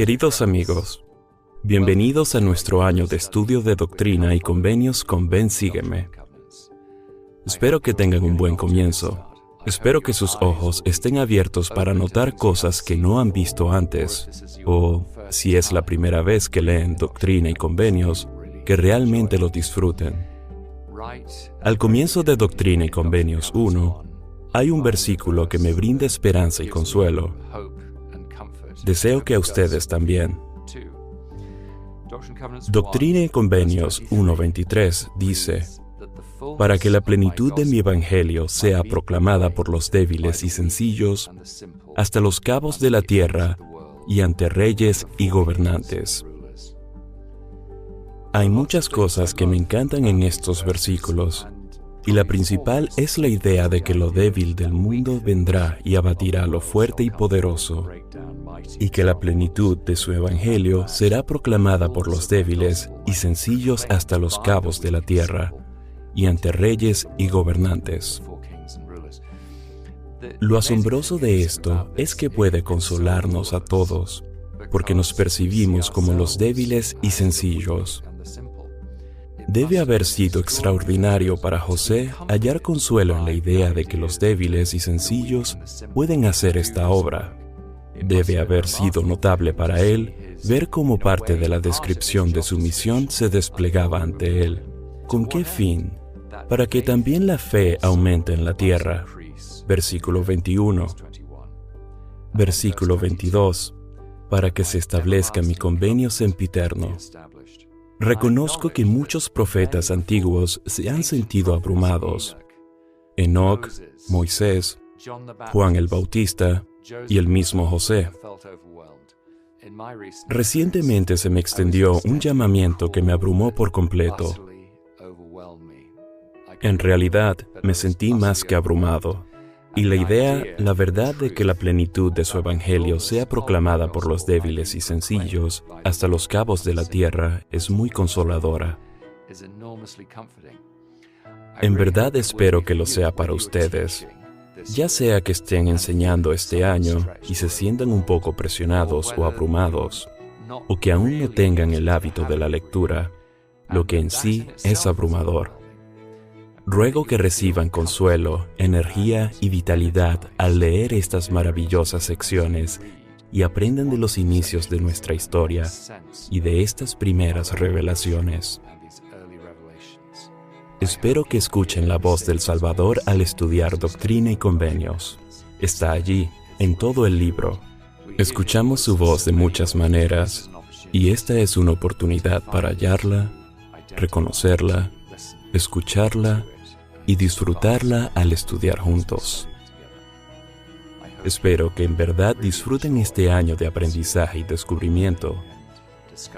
Queridos amigos, bienvenidos a nuestro año de estudio de doctrina y convenios con Ven Sígueme. Espero que tengan un buen comienzo. Espero que sus ojos estén abiertos para notar cosas que no han visto antes, o, si es la primera vez que leen Doctrina y Convenios, que realmente lo disfruten. Al comienzo de Doctrina y Convenios 1, hay un versículo que me brinda esperanza y consuelo. Deseo que a ustedes también. Doctrina y Convenios 1:23 dice: para que la plenitud de mi evangelio sea proclamada por los débiles y sencillos, hasta los cabos de la tierra y ante reyes y gobernantes. Hay muchas cosas que me encantan en estos versículos, y la principal es la idea de que lo débil del mundo vendrá y abatirá lo fuerte y poderoso, y que la plenitud de su evangelio será proclamada por los débiles y sencillos hasta los cabos de la tierra, y ante reyes y gobernantes. Lo asombroso de esto es que puede consolarnos a todos, porque nos percibimos como los débiles y sencillos. Debe haber sido extraordinario para José hallar consuelo en la idea de que los débiles y sencillos pueden hacer esta obra. Debe haber sido notable para él ver cómo parte de la descripción de su misión se desplegaba ante él. ¿Con qué fin? Para que también la fe aumente en la tierra. Versículo 21. Versículo 22. Para que se establezca mi convenio sempiterno. Reconozco que muchos profetas antiguos se han sentido abrumados. Enoc, Moisés, Juan el Bautista y el mismo José. Recientemente se me extendió un llamamiento que me abrumó por completo. En realidad, me sentí más que abrumado, y la verdad de que la plenitud de su evangelio sea proclamada por los débiles y sencillos hasta los cabos de la tierra es muy consoladora. En verdad espero que lo sea para ustedes, ya sea que estén enseñando este año y se sientan un poco presionados o abrumados, o que aún no tengan el hábito de la lectura, lo que en sí es abrumador. Ruego que reciban consuelo, energía y vitalidad al leer estas maravillosas secciones y aprendan de los inicios de nuestra historia y de estas primeras revelaciones. Espero que escuchen la voz del Salvador al estudiar Doctrina y Convenios. Está allí, en todo el libro. Escuchamos su voz de muchas maneras, y esta es una oportunidad para hallarla, reconocerla, escucharla y disfrutarla al estudiar juntos. Espero que en verdad disfruten este año de aprendizaje y descubrimiento,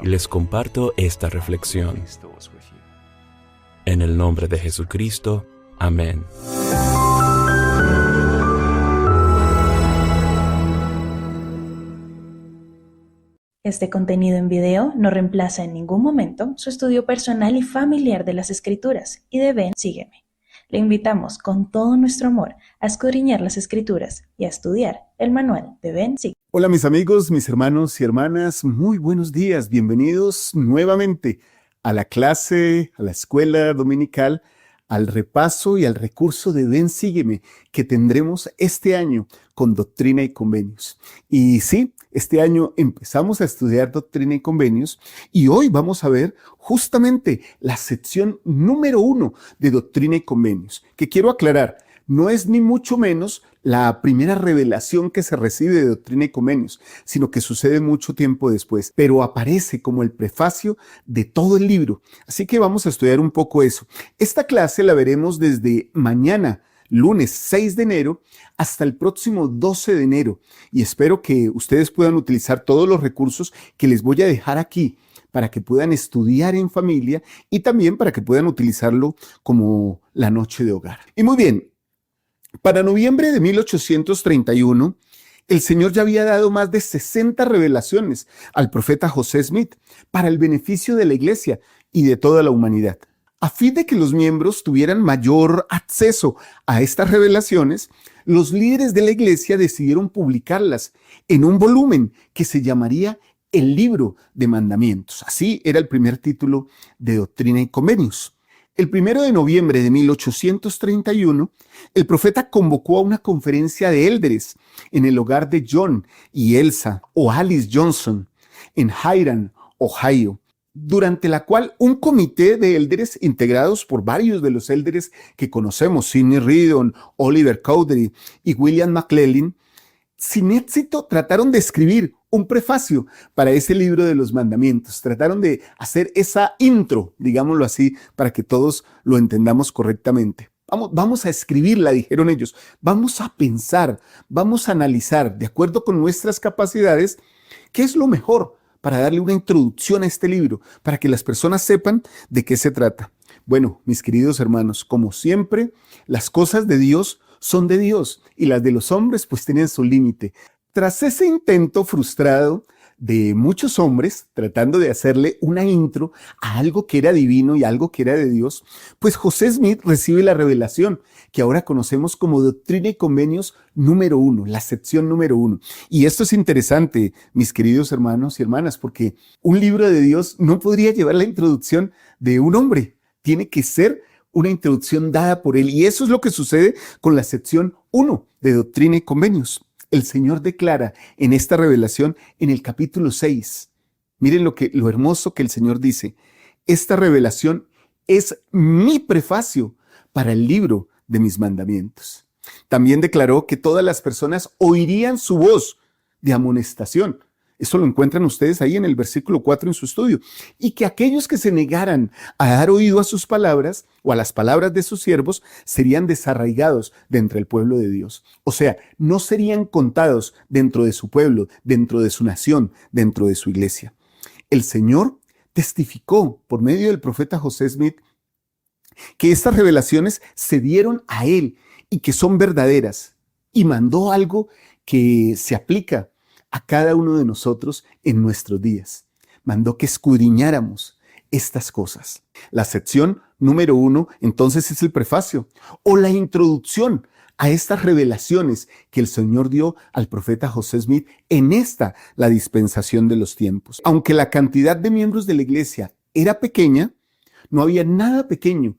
y les comparto esta reflexión. En el nombre de Jesucristo, amén. Este contenido en video no reemplaza en ningún momento su estudio personal y familiar de las Escrituras y de Ven Sígueme. Le invitamos con todo nuestro amor a escudriñar las Escrituras y a estudiar el manual de Ven Sígueme. Hola mis amigos, mis hermanos y hermanas, muy buenos días, bienvenidos nuevamente a la clase, a la escuela dominical, al repaso y al recurso de Ven Sígueme que tendremos este año con Doctrina y Convenios. Y sí, este año empezamos a estudiar Doctrina y Convenios y hoy vamos a ver justamente la sección número 1 de Doctrina y Convenios, que quiero aclarar, no es ni mucho menos la primera revelación que se recibe de Doctrina y Convenios, sino que sucede mucho tiempo después, pero aparece como el prefacio de todo el libro. Así que vamos a estudiar un poco eso. Esta clase la veremos desde mañana, lunes 6 de enero, hasta el próximo 12 de enero. Y espero que ustedes puedan utilizar todos los recursos que les voy a dejar aquí para que puedan estudiar en familia y también para que puedan utilizarlo como la noche de hogar. Y muy bien, para noviembre de 1831, el Señor ya había dado más de 60 revelaciones al profeta José Smith para el beneficio de la iglesia y de toda la humanidad. A fin de que los miembros tuvieran mayor acceso a estas revelaciones, los líderes de la iglesia decidieron publicarlas en un volumen que se llamaría el libro de mandamientos. Así era el primer título de Doctrina y Convenios. El 1 de noviembre de 1831, el profeta convocó a una conferencia de élderes en el hogar de John y Elsa o Alice Johnson en Hiram, Ohio, durante la cual un comité de élderes integrados por varios de los élderes que conocemos, Sidney Rigdon, Oliver Cowdery y William McLellin, sin éxito trataron de escribir un prefacio para ese libro de los mandamientos. Trataron de hacer esa intro, digámoslo así, para que todos lo entendamos correctamente. Vamos a escribirla, dijeron ellos. Vamos a pensar, vamos a analizar, de acuerdo con nuestras capacidades, qué es lo mejor para darle una introducción a este libro, para que las personas sepan de qué se trata. Bueno, mis queridos hermanos, como siempre, las cosas de Dios son de Dios y las de los hombres pues tienen su límite. Tras ese intento frustrado de muchos hombres tratando de hacerle una intro a algo que era divino y algo que era de Dios, pues José Smith recibe la revelación que ahora conocemos como Doctrina y Convenios número 1, la sección número 1. Y esto es interesante, mis queridos hermanos y hermanas, porque un libro de Dios no podría llevar la introducción de un hombre. Tiene que ser una introducción dada por él. Y eso es lo que sucede con la sección 1 de Doctrina y Convenios. El Señor declara en esta revelación en el capítulo 6. Miren lo hermoso que el Señor dice. Esta revelación es mi prefacio para el libro de mis mandamientos. También declaró que todas las personas oirían su voz de amonestación. Eso lo encuentran ustedes ahí en el versículo 4 en su estudio. Y que aquellos que se negaran a dar oído a sus palabras o a las palabras de sus siervos serían desarraigados de entre el pueblo de Dios. O sea, no serían contados dentro de su pueblo, dentro de su nación, dentro de su iglesia. El Señor testificó por medio del profeta José Smith que estas revelaciones se dieron a él y que son verdaderas. Y mandó algo que se aplica a cada uno de nosotros en nuestros días. Mandó que escudriñáramos estas cosas. La sección número 1, entonces, es el prefacio o la introducción a estas revelaciones que el Señor dio al profeta José Smith en la dispensación de los tiempos. Aunque la cantidad de miembros de la iglesia era pequeña, no había nada pequeño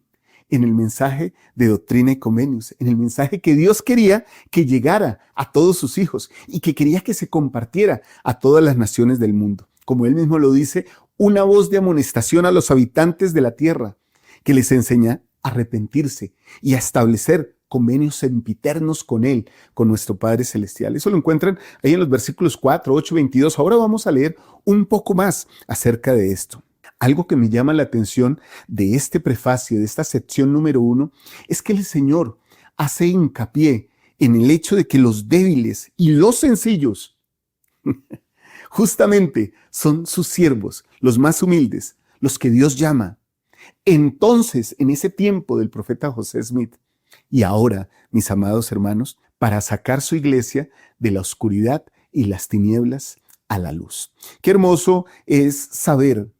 en el mensaje de Doctrina y Convenios, en el mensaje que Dios quería que llegara a todos sus hijos y que quería que se compartiera a todas las naciones del mundo. Como él mismo lo dice, una voz de amonestación a los habitantes de la tierra que les enseña a arrepentirse y a establecer convenios sempiternos con él, con nuestro Padre Celestial. Eso lo encuentran ahí en los versículos 4, 8, 22. Ahora vamos a leer un poco más acerca de esto. Algo que me llama la atención de este prefacio, de esta sección número 1, es que el Señor hace hincapié en el hecho de que los débiles y los sencillos justamente son sus siervos, los más humildes, los que Dios llama. Entonces, en ese tiempo del profeta José Smith, y ahora, mis amados hermanos, para sacar su iglesia de la oscuridad y las tinieblas a la luz. Qué hermoso es saber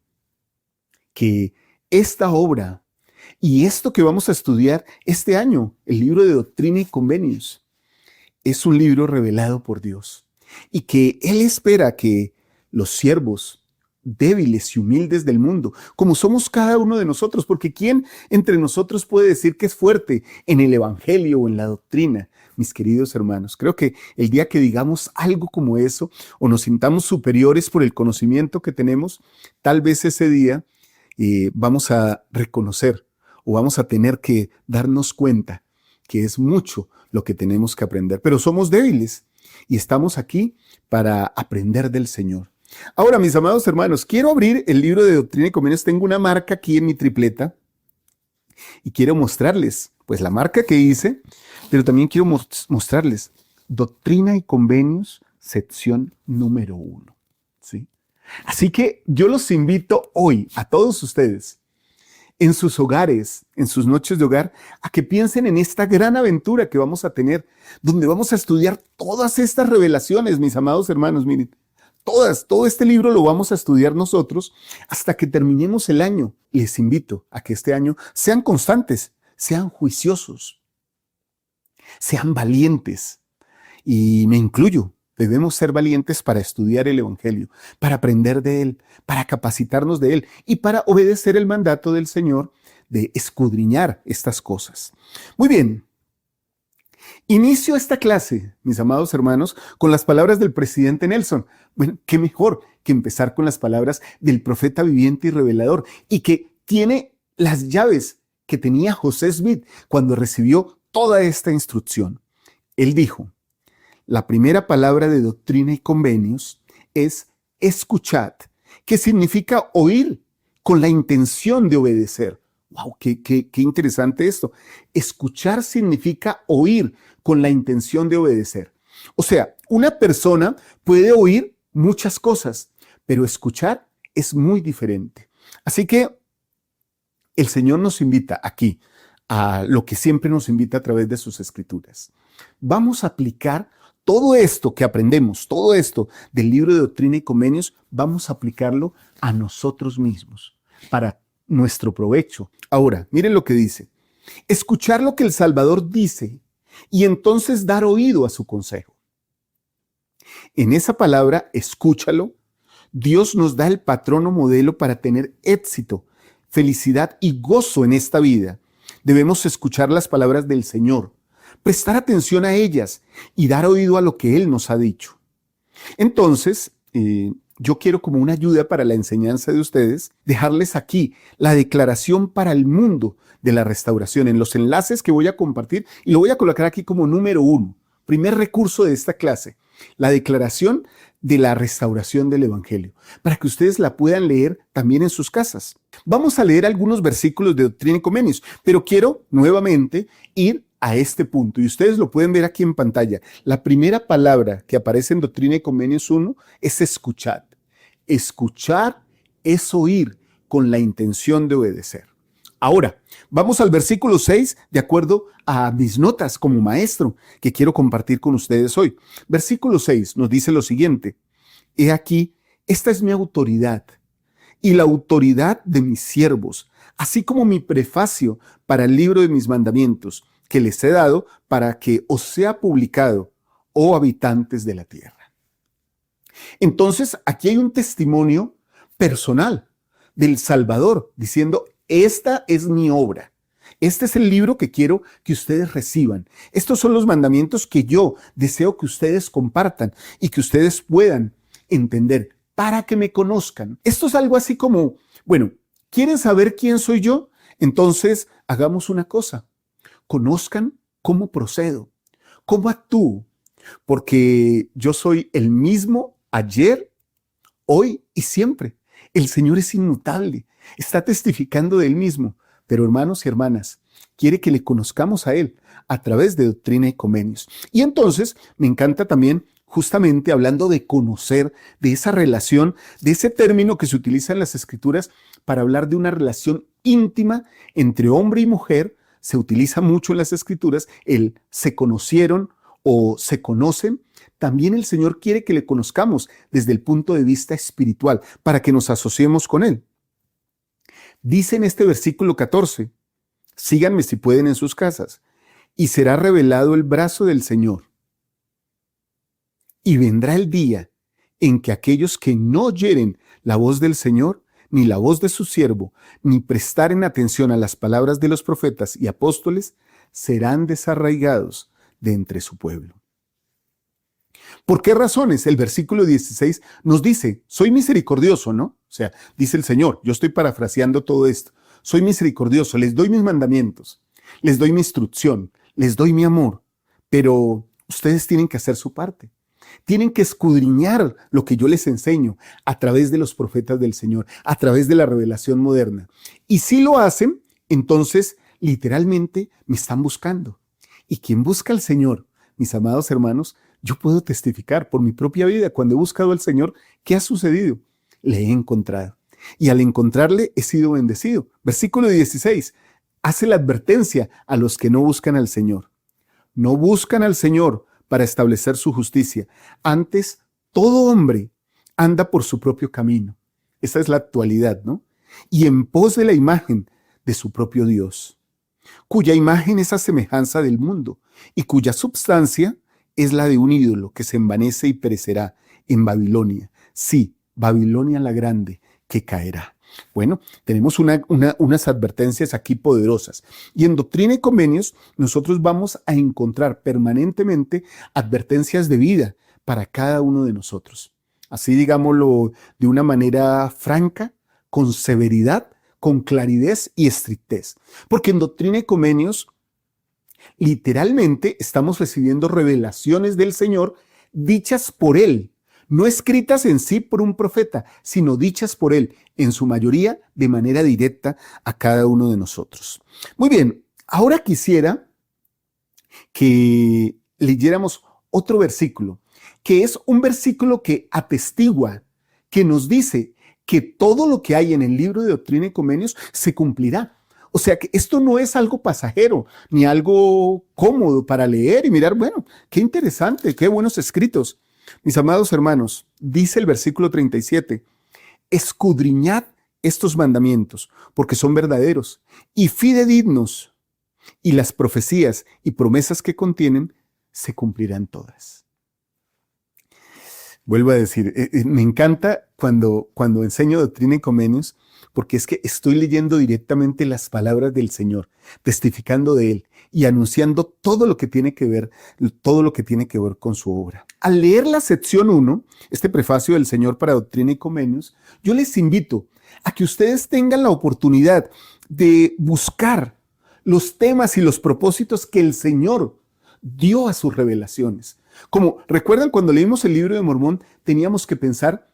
que esta obra y esto que vamos a estudiar este año, el libro de Doctrina y Convenios, es un libro revelado por Dios y que Él espera que los siervos débiles y humildes del mundo, como somos cada uno de nosotros, porque ¿quién entre nosotros puede decir que es fuerte en el evangelio o en la doctrina? Mis queridos hermanos, creo que el día que digamos algo como eso o nos sintamos superiores por el conocimiento que tenemos, tal vez ese día vamos a reconocer o vamos a tener que darnos cuenta que es mucho lo que tenemos que aprender, pero somos débiles y estamos aquí para aprender del Señor. Ahora, mis amados hermanos, quiero abrir el libro de Doctrina y Convenios. Tengo una marca aquí en mi tripleta y quiero mostrarles, pues, la marca que hice, pero también quiero mostrarles Doctrina y Convenios, sección número 1, ¿sí? Así que yo los invito hoy a todos ustedes, en sus hogares, en sus noches de hogar, a que piensen en esta gran aventura que vamos a tener, donde vamos a estudiar todas estas revelaciones, mis amados hermanos. Miren, todo este libro lo vamos a estudiar nosotros hasta que terminemos el año. Les invito a que este año sean constantes, sean juiciosos, sean valientes. Y me incluyo, Debemos ser valientes para estudiar el Evangelio, para aprender de él, para capacitarnos de él y para obedecer el mandato del Señor de escudriñar estas cosas. Muy bien. Inicio esta clase, mis amados hermanos, con las palabras del presidente Nelson. Bueno, qué mejor que empezar con las palabras del profeta viviente y revelador, y que tiene las llaves que tenía José Smith cuando recibió toda esta instrucción. Él dijo, la primera palabra de Doctrina y Convenios es escuchad, que significa oír con la intención de obedecer. ¡Wow! Qué interesante esto. Escuchar significa oír con la intención de obedecer. O sea, una persona puede oír muchas cosas, pero escuchar es muy diferente. Así que el Señor nos invita aquí a lo que siempre nos invita a través de sus escrituras. Vamos a aplicar todo esto que aprendemos, todo esto del libro de Doctrina y Convenios, vamos a aplicarlo a nosotros mismos para nuestro provecho. Ahora, miren lo que dice. Escuchar lo que el Salvador dice y entonces dar oído a su consejo. En esa palabra, escúchalo, Dios nos da el patrón o modelo para tener éxito, felicidad y gozo en esta vida. Debemos escuchar las palabras del Señor, prestar atención a ellas y dar oído a lo que Él nos ha dicho. Entonces, yo quiero, como una ayuda para la enseñanza de ustedes, dejarles aquí la declaración para el mundo de la restauración en los enlaces que voy a compartir, y lo voy a colocar aquí como número 1, primer recurso de esta clase, la declaración de la restauración del Evangelio, para que ustedes la puedan leer también en sus casas. Vamos a leer algunos versículos de Doctrina y Convenios, pero quiero nuevamente ir a este punto, y ustedes lo pueden ver aquí en pantalla. La primera palabra que aparece en Doctrina y Convenios 1 es escuchar. Escuchar es oír con la intención de obedecer. Ahora, vamos al versículo 6, de acuerdo a mis notas como maestro que quiero compartir con ustedes hoy. Versículo 6 nos dice lo siguiente: he aquí, esta es mi autoridad y la autoridad de mis siervos, así como mi prefacio para el libro de mis mandamientos, que les he dado para que os sea publicado, oh habitantes de la tierra. Entonces, aquí hay un testimonio personal del Salvador diciendo, esta es mi obra. Este es el libro que quiero que ustedes reciban. Estos son los mandamientos que yo deseo que ustedes compartan y que ustedes puedan entender para que me conozcan. Esto es algo así como, bueno, ¿quieren saber quién soy yo? Entonces, hagamos una cosa. Conozcan cómo procedo, cómo actúo, porque yo soy el mismo ayer, hoy y siempre. El Señor es inmutable, está testificando de Él mismo, pero hermanos y hermanas, quiere que le conozcamos a Él a través de Doctrina y Convenios. Y entonces me encanta también, justamente hablando de conocer, de esa relación, de ese término que se utiliza en las Escrituras para hablar de una relación íntima entre hombre y mujer. Se utiliza mucho en las Escrituras el se conocieron o se conocen. También el Señor quiere que le conozcamos desde el punto de vista espiritual para que nos asociemos con Él. Dice en este versículo 14, síganme si pueden en sus casas, y será revelado el brazo del Señor. Y vendrá el día en que aquellos que no oyeren la voz del Señor, ni la voz de su siervo, ni prestaren atención a las palabras de los profetas y apóstoles, serán desarraigados de entre su pueblo. ¿Por qué razones? El versículo 16 nos dice, soy misericordioso, ¿no? O sea, dice el Señor, yo estoy parafraseando todo esto, soy misericordioso, les doy mis mandamientos, les doy mi instrucción, les doy mi amor, pero ustedes tienen que hacer su parte. Tienen que escudriñar lo que yo les enseño a través de los profetas del Señor, a través de la revelación moderna. Y si lo hacen, entonces literalmente me están buscando. Y quien busca al Señor, mis amados hermanos, yo puedo testificar por mi propia vida. Cuando he buscado al Señor, ¿qué ha sucedido? Le he encontrado. Y al encontrarle he sido bendecido. Versículo 16 hace la advertencia a los que no buscan al Señor. No buscan al Señor para establecer su justicia. Antes, todo hombre anda por su propio camino. Esa es la actualidad, ¿no? Y en pos de la imagen de su propio Dios, cuya imagen es a semejanza del mundo y cuya substancia es la de un ídolo que se envanece y perecerá en Babilonia. Sí, Babilonia la grande, que caerá. Bueno, tenemos unas advertencias aquí poderosas. Y en Doctrina y Convenios nosotros vamos a encontrar permanentemente advertencias de vida para cada uno de nosotros. Así digámoslo de una manera franca, con severidad, con claridad y estrictez. Porque en Doctrina y Convenios literalmente estamos recibiendo revelaciones del Señor dichas por Él, no escritas en sí por un profeta, sino dichas por Él, en su mayoría de manera directa a cada uno de nosotros. Muy bien, ahora quisiera que leyéramos otro versículo, que es un versículo que atestigua, que nos dice que todo lo que hay en el libro de Doctrina y Convenios se cumplirá. O sea que esto no es algo pasajero, ni algo cómodo para leer y mirar, bueno, qué interesante, qué buenos escritos. Mis amados hermanos, dice el versículo 37, escudriñad estos mandamientos, porque son verdaderos y fidedignos, y las profecías y promesas que contienen se cumplirán todas. Vuelvo a decir, me encanta cuando enseño Doctrina y Convenios, porque es que estoy leyendo directamente las palabras del Señor, testificando de Él y anunciando todo lo que tiene que ver con su obra. Al leer la sección 1, este prefacio del Señor para Doctrina y Convenios, yo les invito a que ustedes tengan la oportunidad de buscar los temas y los propósitos que el Señor dio a sus revelaciones. Como recuerdan cuando leímos el libro de Mormón, teníamos que pensar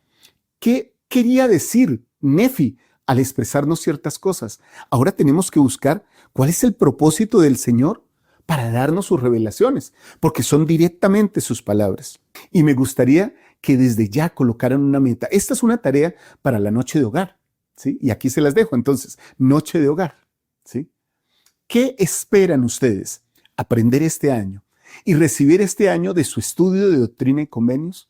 qué quería decir Nefi al expresarnos ciertas cosas. Ahora tenemos que buscar cuál es el propósito del Señor para darnos sus revelaciones, porque son directamente sus palabras. Y me gustaría que desde ya colocaran una meta. Esta es una tarea para la noche de hogar, ¿sí? Y aquí se las dejo. Entonces, noche de hogar, ¿sí? ¿Qué esperan ustedes aprender este año y recibir este año de su estudio de Doctrina y Convenios?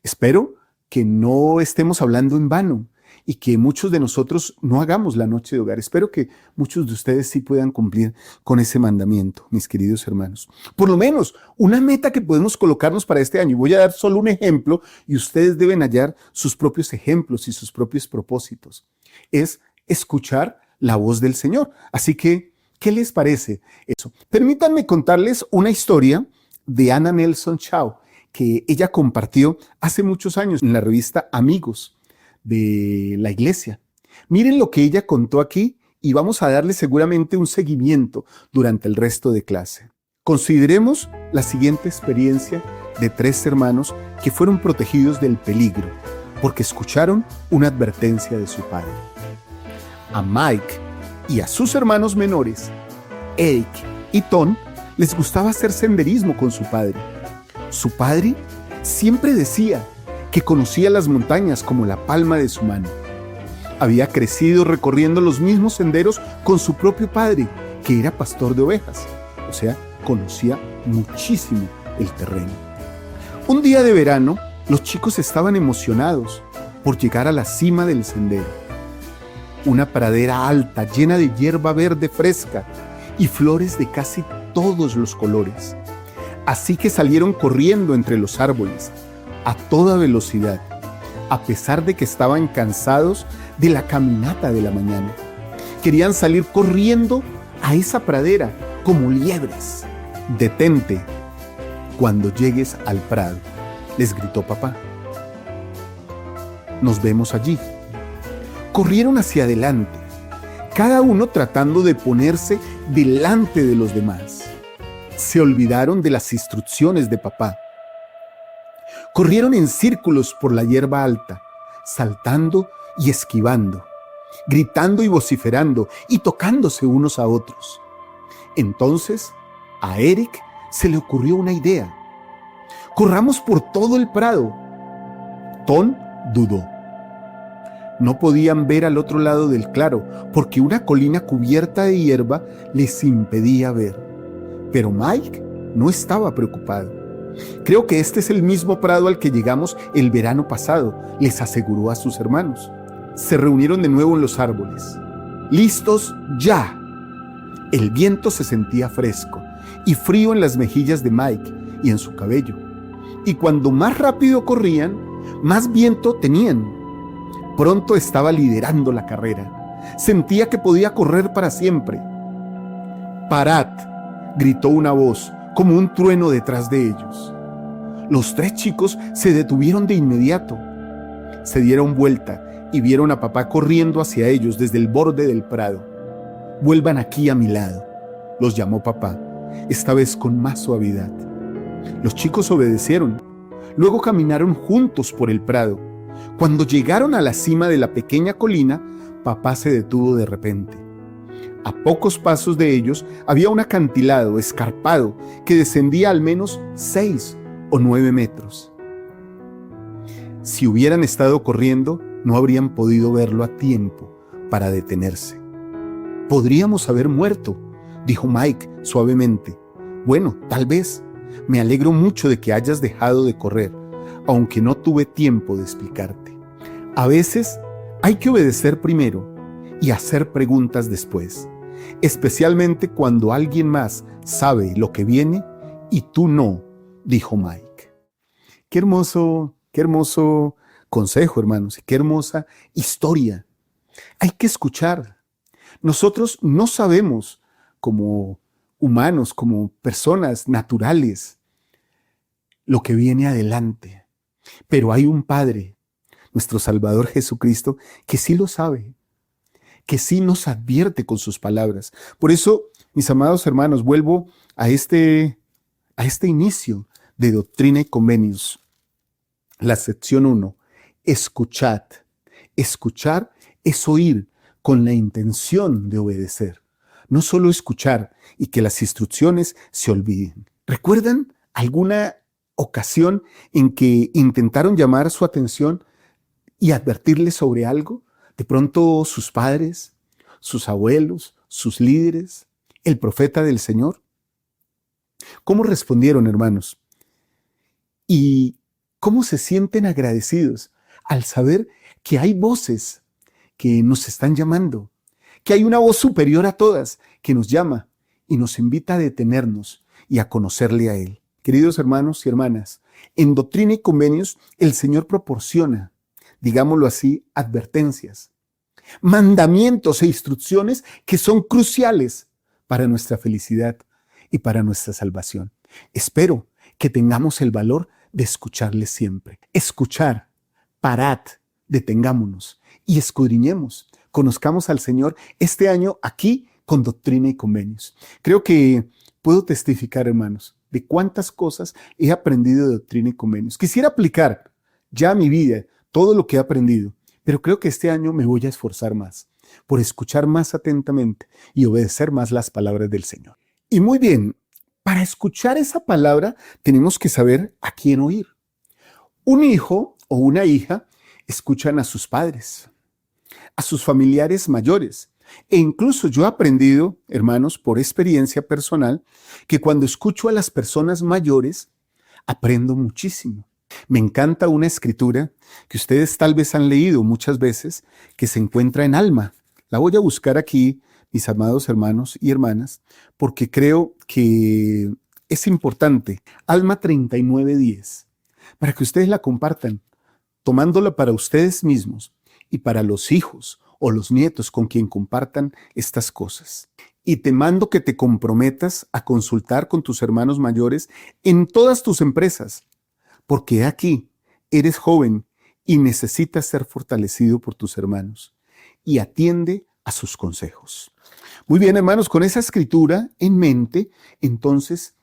Espero que no estemos hablando en vano y que muchos de nosotros no hagamos la noche de hogar. Espero que muchos de ustedes sí puedan cumplir con ese mandamiento, mis queridos hermanos. Por lo menos una meta que podemos colocarnos para este año. Y voy a dar solo un ejemplo y ustedes deben hallar sus propios ejemplos y sus propios propósitos. Es escuchar la voz del Señor. Así que, ¿qué les parece eso? Permítanme contarles una historia de Anna Nelson Shaw que ella compartió hace muchos años en la revista Amigos de la iglesia. Miren lo que ella contó aquí y vamos a darle seguramente un seguimiento durante el resto de clase. Consideremos la siguiente experiencia de 3 hermanos que fueron protegidos del peligro porque escucharon una advertencia de su padre. A Mike y a sus hermanos menores, Eric y Tom, les gustaba hacer senderismo con su padre. Su padre siempre decía que conocía las montañas como la palma de su mano. Había crecido recorriendo los mismos senderos con su propio padre, que era pastor de ovejas. O sea, conocía muchísimo el terreno. Un día de verano, los chicos estaban emocionados por llegar a la cima del sendero. Una pradera alta, llena de hierba verde fresca y flores de casi todos los colores. Así que salieron corriendo entre los árboles, a toda velocidad, a pesar de que estaban cansados de la caminata de la mañana. Querían salir corriendo a esa pradera como liebres. «Detente cuando llegues al prado», les gritó papá. «Nos vemos allí». Corrieron hacia adelante, cada uno tratando de ponerse delante de los demás. Se olvidaron de las instrucciones de papá. Corrieron en círculos por la hierba alta, saltando y esquivando, gritando y vociferando y tocándose unos a otros. Entonces, a Eric se le ocurrió una idea. «Corramos por todo el prado». Tom dudó. No podían ver al otro lado del claro, porque una colina cubierta de hierba les impedía ver. Pero Mike no estaba preocupado. «Creo que este es el mismo prado al que llegamos el verano pasado», les aseguró a sus hermanos. Se reunieron de nuevo en los árboles. «¡Listos ya!». El viento se sentía fresco y frío en las mejillas de Mike y en su cabello. Y cuando más rápido corrían, más viento tenían. Pronto estaba liderando la carrera. Sentía que podía correr para siempre. «¡Parad!», gritó una voz, como un trueno detrás de ellos. Los 3 chicos se detuvieron de inmediato. Se dieron vuelta y vieron a papá corriendo hacia ellos desde el borde del prado. «Vuelvan aquí a mi lado», los llamó papá, esta vez con más suavidad. Los chicos obedecieron. Luego caminaron juntos por el prado. Cuando llegaron a la cima de la pequeña colina, papá se detuvo de repente. A pocos pasos de ellos había un acantilado escarpado que descendía al menos 6 o 9 metros. Si hubieran estado corriendo, no habrían podido verlo a tiempo para detenerse. «Podríamos haber muerto», dijo Mike suavemente. «Bueno, tal vez. Me alegro mucho de que hayas dejado de correr, aunque no tuve tiempo de explicarte. A veces hay que obedecer primero y hacer preguntas después, especialmente cuando alguien más sabe lo que viene y tú no», dijo Mike. Qué hermoso consejo, hermanos, y qué hermosa historia. Hay que escuchar. Nosotros no sabemos, como humanos, como personas naturales, lo que viene adelante. Pero hay un Padre, nuestro Salvador Jesucristo, que sí lo sabe, que sí nos advierte con sus palabras. Por eso, mis amados hermanos, vuelvo a este inicio de Doctrina y Convenios. La sección 1, escuchad. Escuchar es oír con la intención de obedecer. No solo escuchar y que las instrucciones se olviden. ¿Recuerdan alguna ocasión en que intentaron llamar su atención y advertirles sobre algo? De pronto sus padres, sus abuelos, sus líderes, el profeta del Señor. ¿Cómo respondieron, hermanos? ¿Y cómo se sienten agradecidos al saber que hay voces que nos están llamando, que hay una voz superior a todas que nos llama y nos invita a detenernos y a conocerle a Él? Queridos hermanos y hermanas, en Doctrina y Convenios el Señor proporciona, digámoslo así, advertencias, mandamientos e instrucciones que son cruciales para nuestra felicidad y para nuestra salvación. Espero que tengamos el valor de escucharle siempre. Escuchar, parad, detengámonos y escudriñemos. Conozcamos al Señor este año aquí con Doctrina y Convenios. Creo que puedo testificar, hermanos, de cuántas cosas he aprendido de Doctrina y Convenios. Quisiera aplicar ya a mi vida todo lo que he aprendido, pero creo que este año me voy a esforzar más por escuchar más atentamente y obedecer más las palabras del Señor. Y muy bien, para escuchar esa palabra tenemos que saber a quién oír. Un hijo o una hija escuchan a sus padres, a sus familiares mayores. E incluso yo he aprendido, hermanos, por experiencia personal, que cuando escucho a las personas mayores, aprendo muchísimo. Me encanta una escritura que ustedes tal vez han leído muchas veces, que se encuentra en Alma. La voy a buscar aquí, mis amados hermanos y hermanas, porque creo que es importante. Alma 39:10, para que ustedes la compartan, tomándola para ustedes mismos y para los hijos o los nietos con quien compartan estas cosas. Y te mando que te comprometas a consultar con tus hermanos mayores en todas tus empresas, porque aquí eres joven y necesitas ser fortalecido por tus hermanos, y atiende a sus consejos. Muy bien, hermanos, con esa escritura en mente, entonces,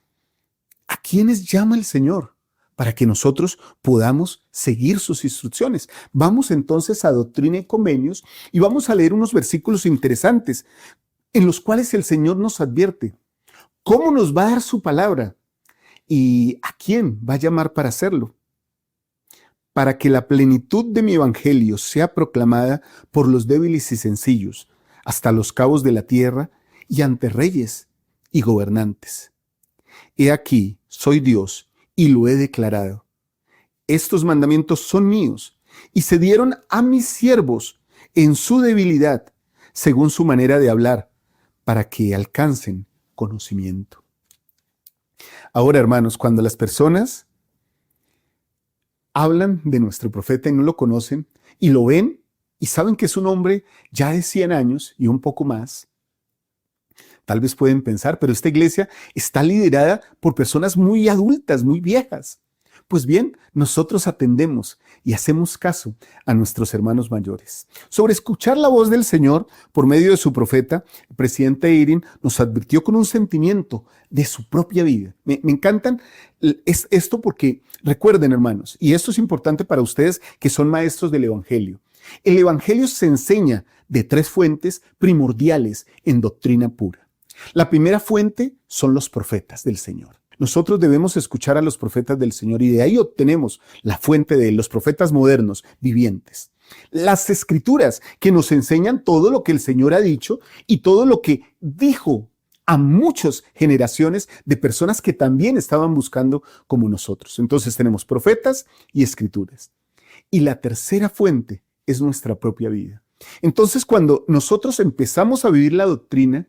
¿a quiénes llama el Señor para que nosotros podamos seguir sus instrucciones? Vamos entonces a Doctrina y Convenios y vamos a leer unos versículos interesantes en los cuales el Señor nos advierte cómo nos va a dar su palabra y a quién va a llamar para hacerlo. Para que la plenitud de mi evangelio sea proclamada por los débiles y sencillos, hasta los cabos de la tierra y ante reyes y gobernantes. He aquí, soy Dios y lo he declarado. Estos mandamientos son míos y se dieron a mis siervos en su debilidad, según su manera de hablar, para que alcancen conocimiento. Ahora, hermanos, cuando las personas hablan de nuestro profeta y no lo conocen y lo ven y saben que es un hombre ya de 100 años y un poco más, tal vez pueden pensar, pero esta iglesia está liderada por personas muy adultas, muy viejas. Pues bien, nosotros atendemos y hacemos caso a nuestros hermanos mayores. Sobre escuchar la voz del Señor por medio de su profeta, el presidente Eyring nos advirtió con un sentimiento de su propia vida. Me encantan esto porque recuerden, hermanos, y esto es importante para ustedes que son maestros del Evangelio. El Evangelio se enseña de 3 fuentes primordiales en doctrina pura. La primera fuente son los profetas del Señor. Nosotros debemos escuchar a los profetas del Señor y de ahí obtenemos la fuente de los profetas modernos, vivientes. Las escrituras que nos enseñan todo lo que el Señor ha dicho y todo lo que dijo a muchas generaciones de personas que también estaban buscando como nosotros. Entonces tenemos profetas y escrituras. Y la tercera fuente es nuestra propia vida. Entonces cuando nosotros empezamos a vivir la doctrina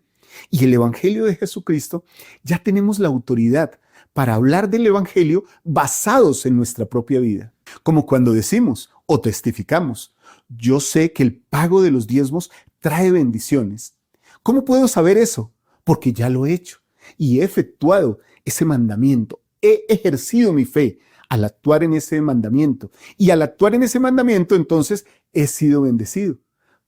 y el Evangelio de Jesucristo, ya tenemos la autoridad para hablar del Evangelio basados en nuestra propia vida. Como cuando decimos o testificamos, yo sé que el pago de los diezmos trae bendiciones. ¿Cómo puedo saber eso? Porque ya lo he hecho y he efectuado ese mandamiento. He ejercido mi fe al actuar en ese mandamiento. Y al actuar en ese mandamiento, entonces, he sido bendecido.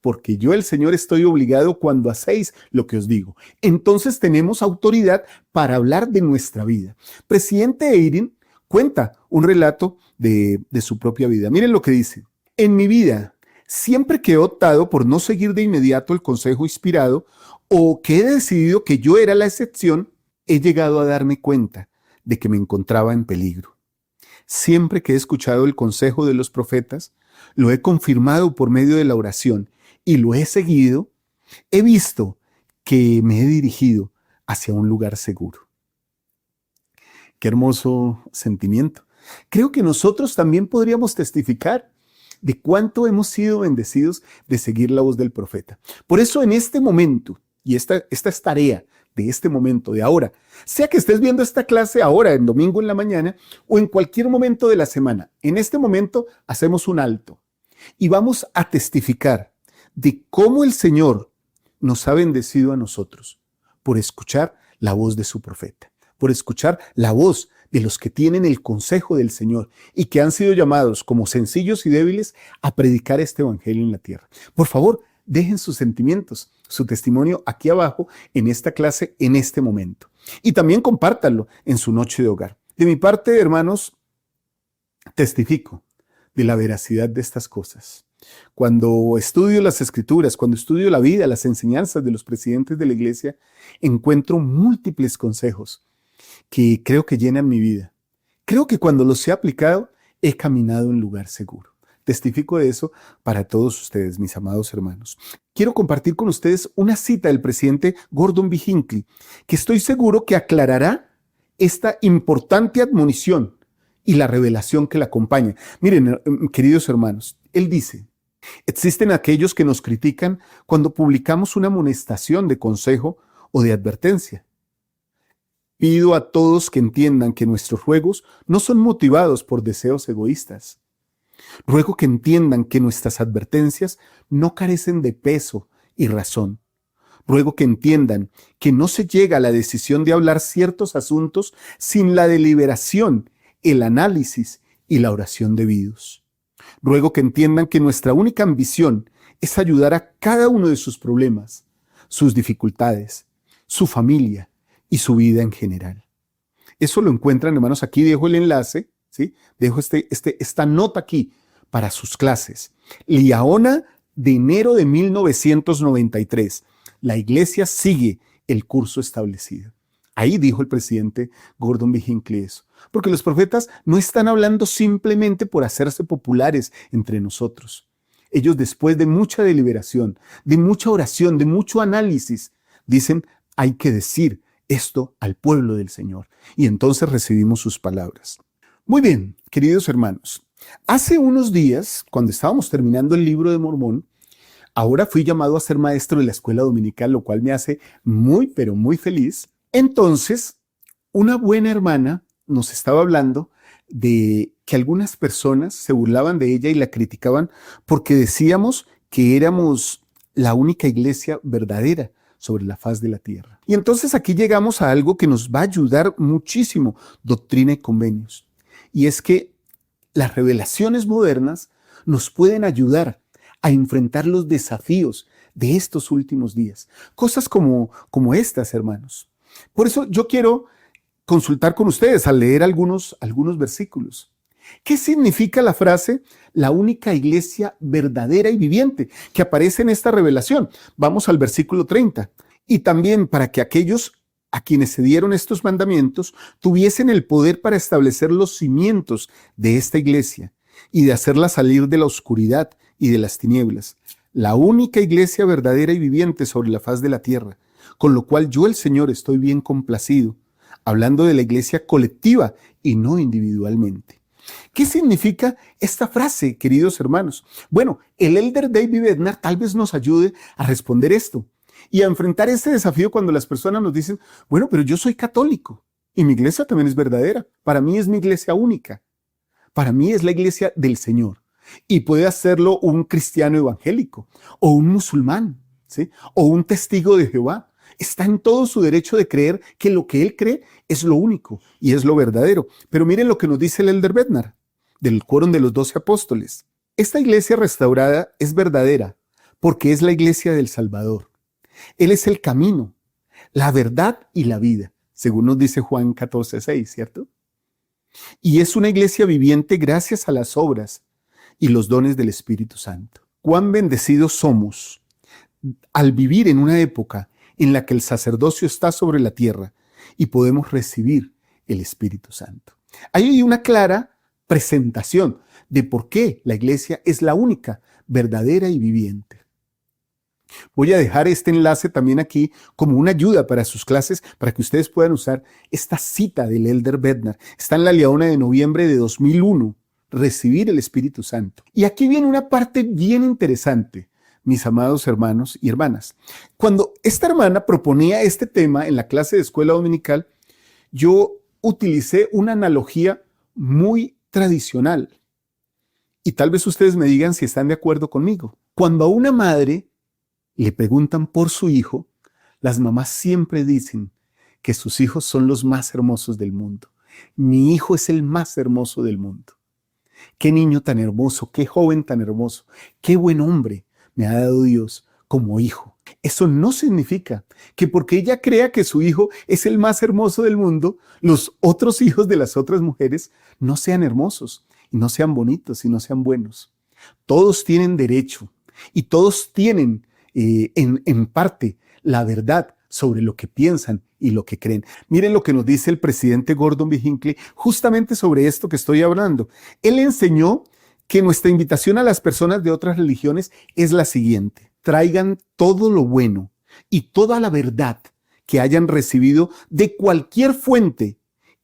Porque yo, el Señor, estoy obligado cuando hacéis lo que os digo. Entonces tenemos autoridad para hablar de nuestra vida. Presidente Eyring cuenta un relato de su propia vida. Miren lo que dice. En mi vida, siempre que he optado por no seguir de inmediato el consejo inspirado o que he decidido que yo era la excepción, he llegado a darme cuenta de que me encontraba en peligro. Siempre que he escuchado el consejo de los profetas, lo he confirmado por medio de la oración y lo he seguido, he visto que me he dirigido hacia un lugar seguro. Qué hermoso sentimiento. Creo que nosotros también podríamos testificar de cuánto hemos sido bendecidos de seguir la voz del profeta. Por eso en este momento, y esta es tarea de este momento, de ahora, sea que estés viendo esta clase ahora, en domingo en la mañana, o en cualquier momento de la semana, en este momento hacemos un alto y vamos a testificar de cómo el Señor nos ha bendecido a nosotros por escuchar la voz de su profeta, por escuchar la voz de los que tienen el consejo del Señor y que han sido llamados como sencillos y débiles a predicar este evangelio en la tierra. Por favor, dejen sus sentimientos, su testimonio aquí abajo en esta clase en este momento. Y también compártanlo en su noche de hogar. De mi parte, hermanos, testifico de la veracidad de estas cosas. Cuando estudio las escrituras, cuando estudio la vida, las enseñanzas de los presidentes de la iglesia, encuentro múltiples consejos que creo que llenan mi vida. Creo que cuando los he aplicado, he caminado en lugar seguro. Testifico de eso para todos ustedes, mis amados hermanos. Quiero compartir con ustedes una cita del presidente Gordon B. Hinckley, que estoy seguro que aclarará esta importante admonición y la revelación que la acompaña. Miren, queridos hermanos, él dice: existen aquellos que nos critican cuando publicamos una amonestación de consejo o de advertencia. Pido a todos que entiendan que nuestros ruegos no son motivados por deseos egoístas. Ruego que entiendan que nuestras advertencias no carecen de peso y razón. Ruego que entiendan que no se llega a la decisión de hablar ciertos asuntos sin la deliberación, el análisis y la oración debidos. Ruego que entiendan que nuestra única ambición es ayudar a cada uno de sus problemas, sus dificultades, su familia y su vida en general. Eso lo encuentran, hermanos, aquí dejo el enlace, ¿sí? Dejo esta nota aquí para sus clases. Liahona, de enero de 1993. La iglesia sigue el curso establecido. Ahí dijo el presidente Gordon B. Hinckley eso. Porque los profetas no están hablando simplemente por hacerse populares entre nosotros. Ellos, después de mucha deliberación, de mucha oración, de mucho análisis, dicen: hay que decir esto al pueblo del Señor. Y entonces recibimos sus palabras. Muy bien, queridos hermanos. Hace unos días, cuando estábamos terminando el libro de Mormón, ahora fui llamado a ser maestro de la escuela dominical, lo cual me hace muy, pero muy feliz. Entonces, Una buena hermana nos estaba hablando de que algunas personas se burlaban de ella y la criticaban porque decíamos que éramos la única iglesia verdadera sobre la faz de la tierra. Y entonces aquí llegamos a algo que nos va a ayudar muchísimo, Doctrina y Convenios. Y es que las revelaciones modernas nos pueden ayudar a enfrentar los desafíos de estos últimos días. Cosas como estas, hermanos. Por eso yo quiero consultar con ustedes al leer algunos versículos. ¿Qué significa la frase la única iglesia verdadera y viviente que aparece en esta revelación? Vamos al versículo 30. Y también para que aquellos a quienes se dieron estos mandamientos tuviesen el poder para establecer los cimientos de esta iglesia y de hacerla salir de la oscuridad y de las tinieblas. La única iglesia verdadera y viviente sobre la faz de la tierra, con lo cual yo, el Señor, estoy bien complacido, hablando de la iglesia colectiva y no individualmente. ¿Qué significa esta frase, queridos hermanos? Bueno, el elder David Bednar tal vez nos ayude a responder esto y a enfrentar este desafío cuando las personas nos dicen, bueno, pero yo soy católico y mi iglesia también es verdadera. Para mí es mi iglesia única. Para mí es la iglesia del Señor. Y puede hacerlo un cristiano evangélico o un musulmán, ¿sí? O un testigo de Jehová. Está en todo su derecho de creer que lo que él cree es lo único y es lo verdadero. Pero miren lo que nos dice el elder Bednar del Quórum de los 12 Apóstoles. Esta iglesia restaurada es verdadera porque es la iglesia del Salvador. Él es el camino, la verdad y la vida, según nos dice Juan 14:6, ¿cierto? Y es una iglesia viviente gracias a las obras y los dones del Espíritu Santo. Cuán bendecidos somos al vivir en una época en la que el sacerdocio está sobre la tierra y podemos recibir el Espíritu Santo. Hay una clara presentación de por qué la iglesia es la única, verdadera y viviente. Voy a dejar este enlace también aquí como una ayuda para sus clases, para que ustedes puedan usar esta cita del elder Bednar. Está en la Leona de noviembre de 2001, recibir el Espíritu Santo. Y aquí viene una parte bien interesante, mis amados hermanos y hermanas. Cuando esta hermana proponía este tema en la clase de escuela dominical, yo utilicé una analogía muy tradicional. Y tal vez ustedes me digan si están de acuerdo conmigo. Cuando a una madre le preguntan por su hijo, las mamás siempre dicen que sus hijos son los más hermosos del mundo. Mi hijo es el más hermoso del mundo. Qué niño tan hermoso, qué joven tan hermoso, qué buen hombre me ha dado Dios como hijo. Eso no significa que porque ella crea que su hijo es el más hermoso del mundo, los otros hijos de las otras mujeres no sean hermosos y no sean bonitos y no sean buenos. Todos tienen derecho y todos tienen en parte la verdad sobre lo que piensan y lo que creen. Miren lo que nos dice el presidente Gordon B. Hinckley justamente sobre esto que estoy hablando. Él enseñó que nuestra invitación a las personas de otras religiones es la siguiente: traigan todo lo bueno y toda la verdad que hayan recibido de cualquier fuente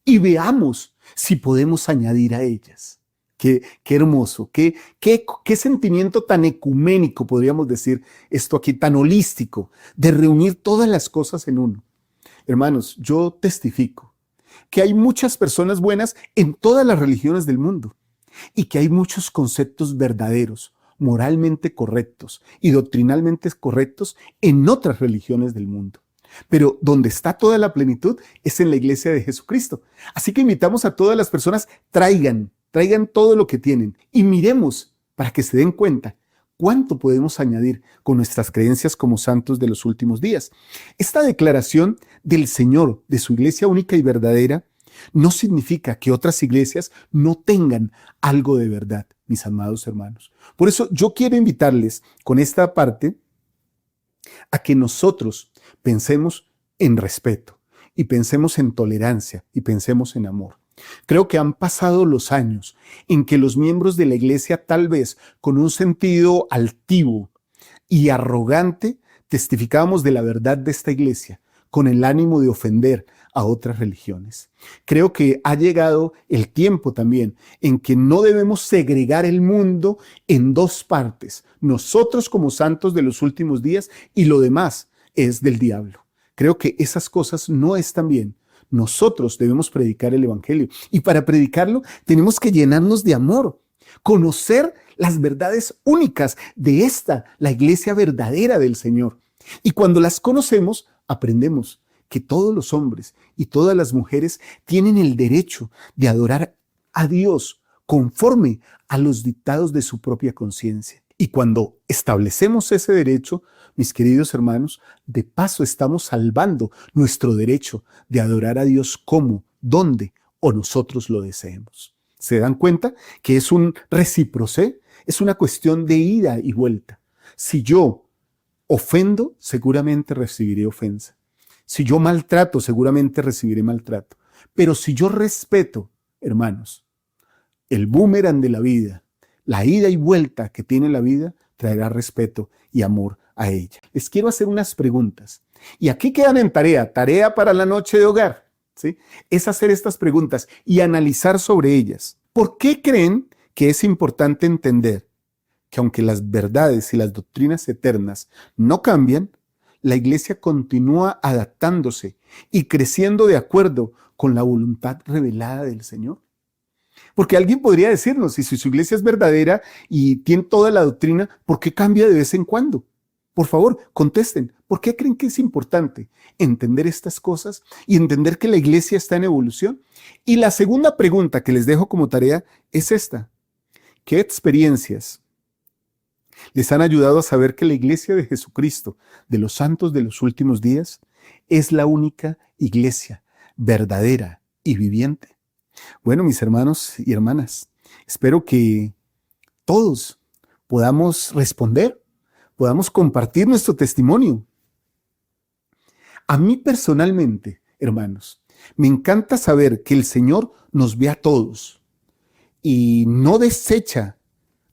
y veamos si podemos añadir a ellas. Qué hermoso, qué sentimiento tan ecuménico, podríamos decir esto aquí, tan holístico, de reunir todas las cosas en uno. Hermanos, yo testifico que hay muchas personas buenas en todas las religiones del mundo y que hay muchos conceptos verdaderos, moralmente correctos y doctrinalmente correctos en otras religiones del mundo. Pero donde está toda la plenitud es en la iglesia de Jesucristo. Así que invitamos a todas las personas, traigan todo lo que tienen y miremos para que se den cuenta cuánto podemos añadir con nuestras creencias como santos de los últimos días. Esta declaración del Señor de su iglesia única y verdadera no significa que otras iglesias no tengan algo de verdad, mis amados hermanos. Por eso yo quiero invitarles con esta parte a que nosotros pensemos en respeto y pensemos en tolerancia y pensemos en amor. Creo que han pasado los años en que los miembros de la iglesia, tal vez con un sentido altivo y arrogante, testificábamos de la verdad de esta iglesia con el ánimo de ofender a otras religiones. Creo que ha llegado el tiempo también en que no debemos segregar el mundo en dos partes, nosotros como santos de los últimos días y lo demás es del diablo. Creo que esas cosas no están bien. nosotros debemos predicar el Evangelio. Y para predicarlo tenemos que llenarnos de amor, conocer las verdades únicas de la iglesia verdadera del Señor. Y cuando las conocemos, aprendemos que todos los hombres y todas las mujeres tienen el derecho de adorar a Dios conforme a los dictados de su propia conciencia. Y cuando establecemos ese derecho, mis queridos hermanos, de paso estamos salvando nuestro derecho de adorar a Dios como, donde o nosotros lo deseemos. ¿Se dan cuenta que es un recíproce? Es una cuestión de ida y vuelta. Si yo ofendo, seguramente recibiré ofensa. Si yo maltrato, seguramente recibiré maltrato. Pero si yo respeto, hermanos, el boomerang de la vida, la ida y vuelta que tiene la vida, traerá respeto y amor a ella. Les quiero hacer unas preguntas. Y aquí quedan en tarea para la noche de hogar, ¿sí? Es hacer estas preguntas y analizar sobre ellas. ¿Por qué creen que es importante entender que aunque las verdades y las doctrinas eternas no cambian, la iglesia continúa adaptándose y creciendo de acuerdo con la voluntad revelada del Señor? Porque alguien podría decirnos, si su iglesia es verdadera y tiene toda la doctrina, ¿por qué cambia de vez en cuando? Por favor, contesten, ¿por qué creen que es importante entender estas cosas y entender que la iglesia está en evolución? Y la segunda pregunta que les dejo como tarea es esta. ¿Qué experiencias les han ayudado a saber que la iglesia de Jesucristo, de los santos de los últimos días, es la única iglesia verdadera y viviente? Bueno, mis hermanos y hermanas, espero que todos podamos responder, podamos compartir nuestro testimonio. A mí personalmente, hermanos, me encanta saber que el Señor nos ve a todos y no desecha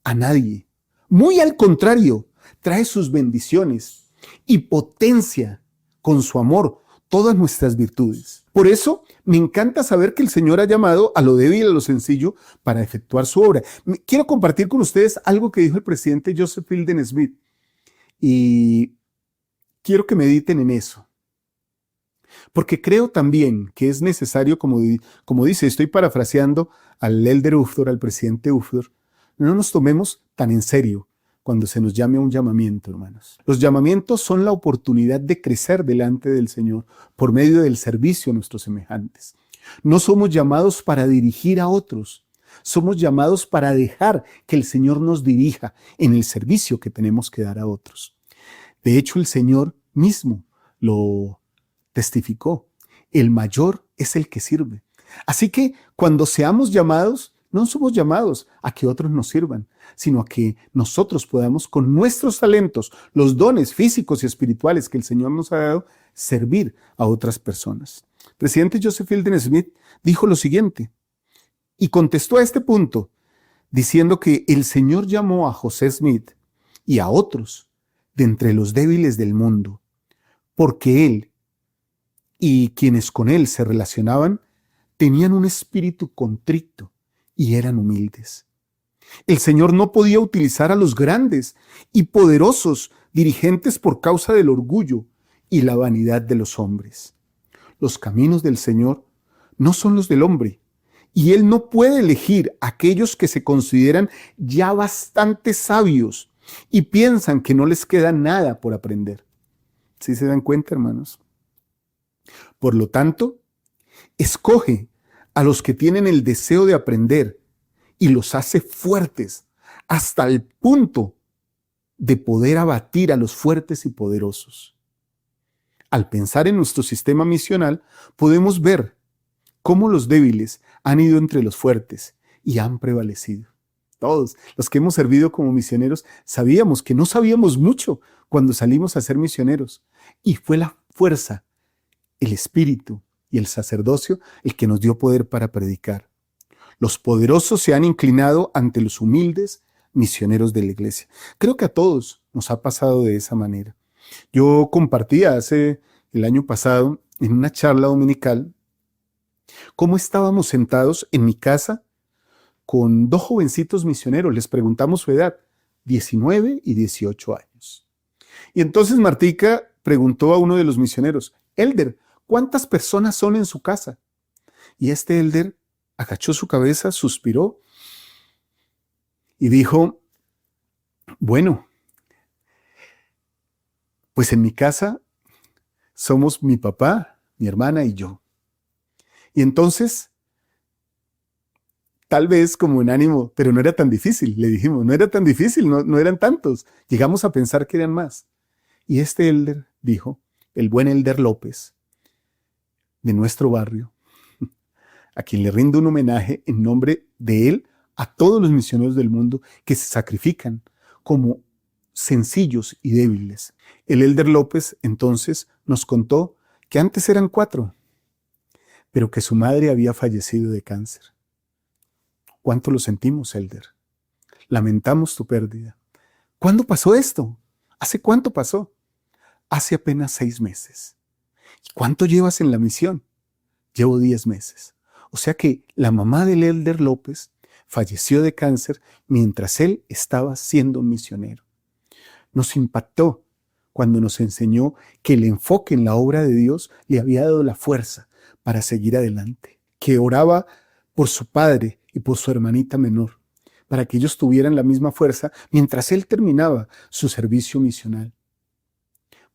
a nadie. Muy al contrario, trae sus bendiciones y potencia con su amor todas nuestras virtudes. Por eso me encanta saber que el Señor ha llamado a lo débil y a lo sencillo para efectuar su obra. Quiero compartir con ustedes algo que dijo el presidente Joseph Fielding Smith y quiero que mediten en eso. Porque creo también que es necesario, como dice, estoy parafraseando al elder Uftdor, al presidente Uftdor, no nos tomemos tan en serio cuando se nos llame a un llamamiento, hermanos. Los llamamientos son la oportunidad de crecer delante del Señor por medio del servicio a nuestros semejantes. No somos llamados para dirigir a otros, somos llamados para dejar que el Señor nos dirija en el servicio que tenemos que dar a otros. De hecho, el Señor mismo lo testificó. El mayor es el que sirve. Así que cuando seamos llamados, no somos llamados a que otros nos sirvan, sino a que nosotros podamos con nuestros talentos, los dones físicos y espirituales que el Señor nos ha dado, servir a otras personas. El presidente Joseph Fielding Smith dijo lo siguiente y contestó a este punto diciendo que el Señor llamó a José Smith y a otros de entre los débiles del mundo, porque él y quienes con él se relacionaban tenían un espíritu contrito y eran humildes. El Señor no podía utilizar a los grandes y poderosos dirigentes por causa del orgullo y la vanidad de los hombres. Los caminos del Señor no son los del hombre, y Él no puede elegir a aquellos que se consideran ya bastante sabios y piensan que no les queda nada por aprender. ¿Sí se dan cuenta, hermanos? Por lo tanto, escoge a los que tienen el deseo de aprender y los hace fuertes hasta el punto de poder abatir a los fuertes y poderosos. Al pensar en nuestro sistema misional, podemos ver cómo los débiles han ido entre los fuertes y han prevalecido. Todos los que hemos servido como misioneros sabíamos que no sabíamos mucho cuando salimos a ser misioneros, y fue la fuerza, el espíritu y el sacerdocio el que nos dio poder para predicar. Los poderosos se han inclinado ante los humildes misioneros de la iglesia. Creo que a todos nos ha pasado de esa manera. Yo compartía el año pasado en una charla dominical cómo estábamos sentados en mi casa con dos jovencitos misioneros. Les preguntamos su edad, 19 y 18 años. Y entonces Martica preguntó a uno de los misioneros: Elder, ¿Cuántas personas son en su casa? Y este elder agachó su cabeza, suspiró y dijo, bueno, pues en mi casa somos mi papá, mi hermana y yo. Y entonces, tal vez como en ánimo, pero no era tan difícil, le dijimos, no era tan difícil, no eran tantos. Llegamos a pensar que eran más. Y este elder dijo, el buen elder López, de nuestro barrio, a quien le rindo un homenaje en nombre de él a todos los misioneros del mundo que se sacrifican como sencillos y débiles. El elder López entonces nos contó que antes eran 4, pero que su madre había fallecido de cáncer. ¿Cuánto lo sentimos, elder? Lamentamos tu pérdida. ¿Cuándo pasó esto? ¿Hace cuánto pasó? Hace apenas 6 meses. ¿Y cuánto llevas en la misión? Llevo 10 meses. O sea que la mamá del elder López falleció de cáncer mientras él estaba siendo misionero. Nos impactó cuando nos enseñó que el enfoque en la obra de Dios le había dado la fuerza para seguir adelante, que oraba por su padre y por su hermanita menor, para que ellos tuvieran la misma fuerza mientras él terminaba su servicio misional.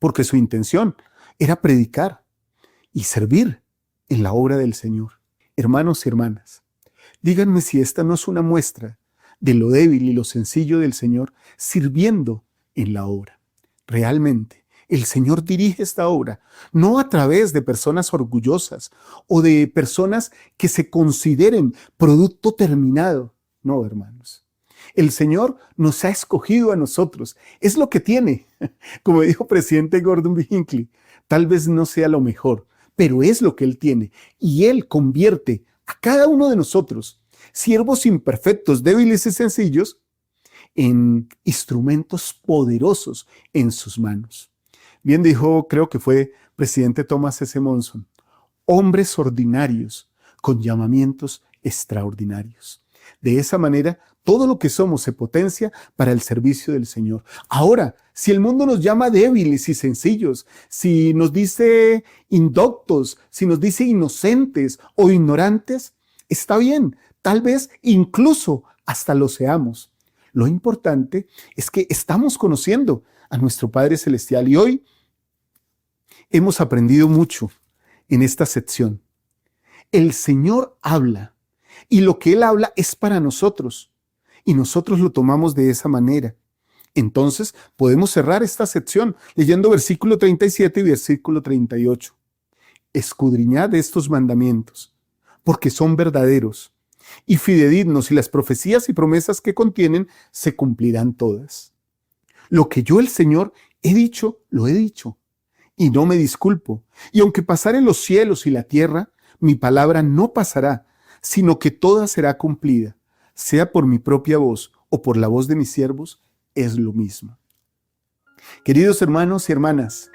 Porque su intención era predicar y servir en la obra del Señor. Hermanos y hermanas, díganme si esta no es una muestra de lo débil y lo sencillo del Señor sirviendo en la obra. Realmente, el Señor dirige esta obra, no a través de personas orgullosas o de personas que se consideren producto terminado. No, hermanos. El Señor nos ha escogido a nosotros. Es lo que tiene. Como dijo presidente Gordon B. Hinckley, tal vez no sea lo mejor, pero es lo que Él tiene. Y Él convierte a cada uno de nosotros, siervos imperfectos, débiles y sencillos, en instrumentos poderosos en sus manos. Bien dijo, creo que fue presidente Thomas S. Monson, hombres ordinarios con llamamientos extraordinarios. De esa manera, todo lo que somos se potencia para el servicio del Señor. Ahora, si el mundo nos llama débiles y sencillos, si nos dice indoctos, si nos dice inocentes o ignorantes, está bien, tal vez incluso hasta lo seamos. Lo importante es que estamos conociendo a nuestro Padre Celestial y hoy hemos aprendido mucho en esta sección. El Señor habla y lo que Él habla es para nosotros y nosotros lo tomamos de esa manera. Entonces podemos cerrar esta sección leyendo versículo 37 y versículo 38. Escudriñad estos mandamientos, porque son verdaderos y fidedignos, y las profecías y promesas que contienen se cumplirán todas. Lo que yo, el Señor, he dicho, lo he dicho, y no me disculpo. Y aunque pasaren los cielos y la tierra, mi palabra no pasará, sino que toda será cumplida, sea por mi propia voz o por la voz de mis siervos, es lo mismo. Queridos hermanos y hermanas,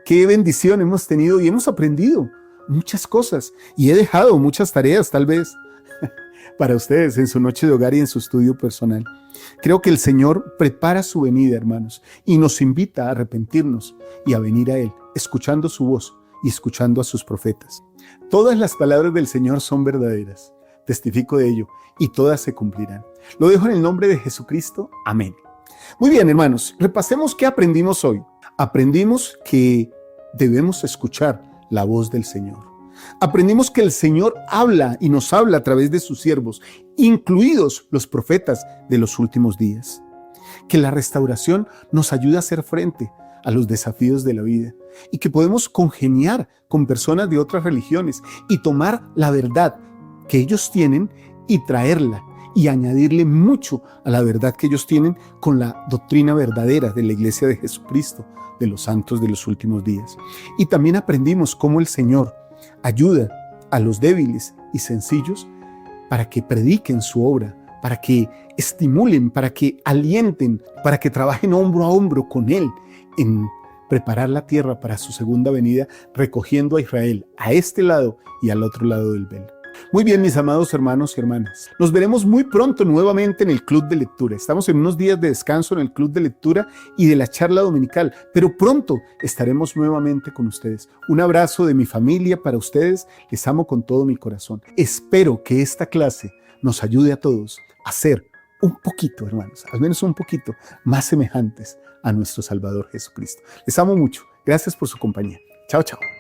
qué bendición hemos tenido y hemos aprendido muchas cosas y he dejado muchas tareas tal vez para ustedes en su noche de hogar y en su estudio personal. Creo que el Señor prepara su venida, hermanos, y nos invita a arrepentirnos y a venir a Él, escuchando su voz y escuchando a sus profetas. Todas las palabras del Señor son verdaderas, testifico de ello, y todas se cumplirán. Lo dejo en el nombre de Jesucristo. Amén. Muy bien, hermanos, repasemos qué aprendimos hoy. Aprendimos que debemos escuchar la voz del Señor. Aprendimos que el Señor habla y nos habla a través de sus siervos, incluidos los profetas de los últimos días. Que la restauración nos ayuda a hacer frente a los desafíos de la vida y que podemos congeniar con personas de otras religiones y tomar la verdad que ellos tienen y traerla y añadirle mucho a la verdad que ellos tienen con la doctrina verdadera de la Iglesia de Jesucristo, de los santos de los últimos días. Y también aprendimos cómo el Señor ayuda a los débiles y sencillos para que prediquen su obra, para que estimulen, para que alienten, para que trabajen hombro a hombro con Él en preparar la tierra para su segunda venida, recogiendo a Israel a este lado y al otro lado del velo. Muy bien, mis amados hermanos y hermanas. Nos veremos muy pronto nuevamente en el Club de Lectura. Estamos en unos días de descanso en el Club de Lectura y de la charla dominical, pero pronto estaremos nuevamente con ustedes. Un abrazo de mi familia para ustedes. Les amo con todo mi corazón. Espero que esta clase nos ayude a todos a ser un poquito, hermanos, al menos un poquito más semejantes a nuestro Salvador Jesucristo. Les amo mucho. Gracias por su compañía. Chao, chao.